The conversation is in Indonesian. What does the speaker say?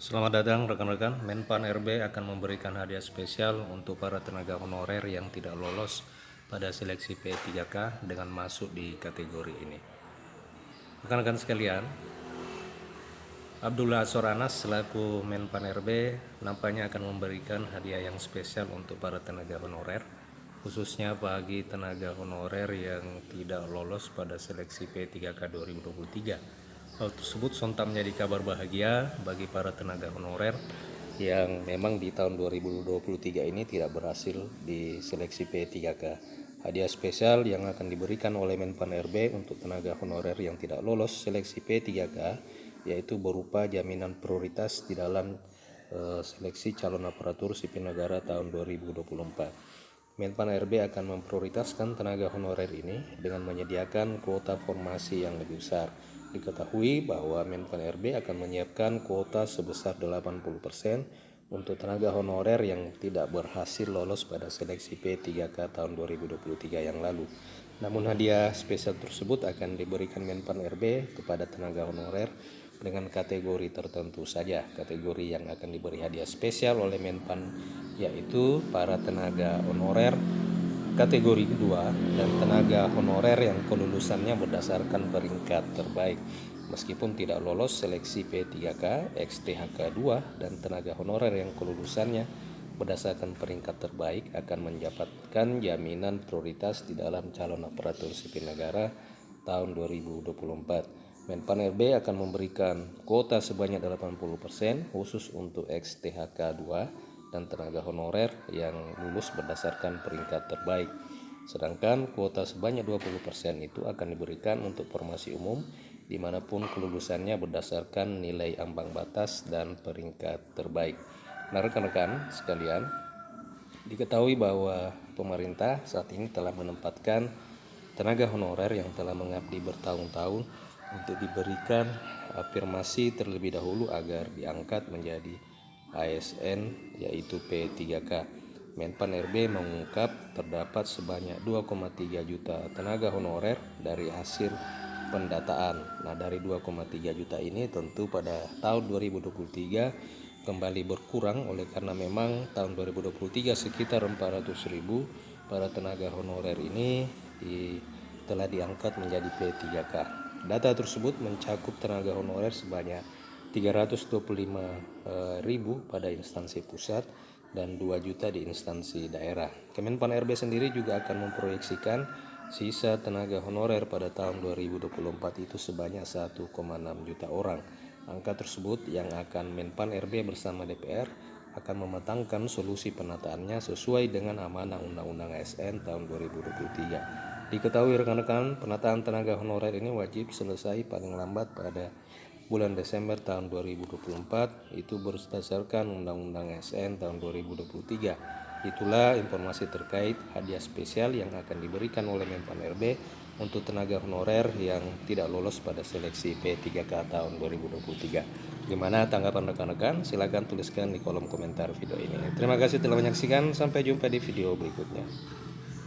Selamat datang rekan-rekan. Menpan RB akan memberikan hadiah spesial untuk para tenaga honorer yang tidak lolos pada seleksi P3K dengan masuk di kategori ini. Rekan-rekan sekalian, Abdullah Azhar Anas selaku Menpan RB nampaknya akan memberikan hadiah yang spesial untuk para tenaga honorer, khususnya bagi tenaga honorer yang tidak lolos pada seleksi P3K 2023. Hal tersebut sontak menjadi kabar bahagia bagi para tenaga honorer yang memang di tahun 2023 ini tidak berhasil di seleksi P3K. Hadiah spesial yang akan diberikan oleh Menpan RB untuk tenaga honorer yang tidak lolos seleksi P3K yaitu berupa jaminan prioritas di dalam seleksi calon aparatur sipil negara tahun 2024. Menpan RB akan memprioritaskan tenaga honorer ini dengan menyediakan kuota formasi yang lebih besar. Diketahui bahwa Menpan RB akan menyiapkan kuota sebesar 80% untuk tenaga honorer yang tidak berhasil lolos pada seleksi P3K tahun 2023 yang lalu. Namun hadiah spesial tersebut akan diberikan Menpan RB kepada tenaga honorer dengan kategori tertentu saja. Kategori yang akan diberi hadiah spesial oleh Menpan yaitu para tenaga honorer kategori kedua dan tenaga honorer yang kelulusannya berdasarkan peringkat terbaik meskipun tidak lolos seleksi P3K, XTHK 2 dan tenaga honorer yang kelulusannya berdasarkan peringkat terbaik akan mendapatkan jaminan prioritas di dalam calon aparatur sipil negara tahun 2024. Menpan RB akan memberikan kuota sebanyak 80% khusus untuk XTHK 2 dan tenaga honorer yang lulus berdasarkan peringkat terbaik. Sedangkan kuota sebanyak 20% itu akan diberikan untuk formasi umum dimanapun kelulusannya berdasarkan nilai ambang batas dan peringkat terbaik. Nah rekan-rekan sekalian, diketahui bahwa pemerintah saat ini telah menempatkan tenaga honorer yang telah mengabdi bertahun-tahun untuk diberikan afirmasi terlebih dahulu agar diangkat menjadi ASN yaitu P3K. Menpan RB mengungkap terdapat sebanyak 2,3 juta tenaga honorer dari hasil pendataan. Nah, dari 2,3 juta ini tentu pada tahun 2023 kembali berkurang oleh karena memang tahun 2023 sekitar 400.000 para tenaga honorer ini telah diangkat menjadi P3K. Data tersebut mencakup tenaga honorer sebanyak 325.000 pada instansi pusat dan 2 juta di instansi daerah. Kemenpan RB sendiri juga akan memproyeksikan sisa tenaga honorer pada tahun 2024 itu sebanyak 1,6 juta orang. Angka tersebut yang akan Menpan RB bersama DPR akan mematangkan solusi penataannya sesuai dengan amanah Undang-Undang ASN tahun 2023. Diketahui rekan-rekan, penataan tenaga honorer ini wajib selesai paling lambat pada bulan Desember tahun 2024, itu berdasarkan Undang-Undang ASN tahun 2023. Itulah informasi terkait hadiah spesial yang akan diberikan oleh Menpan RB untuk tenaga honorer yang tidak lolos pada seleksi P3K tahun 2023. Gimana tanggapan rekan-rekan? Silakan tuliskan di kolom komentar video ini. Terima kasih telah menyaksikan, sampai jumpa di video berikutnya.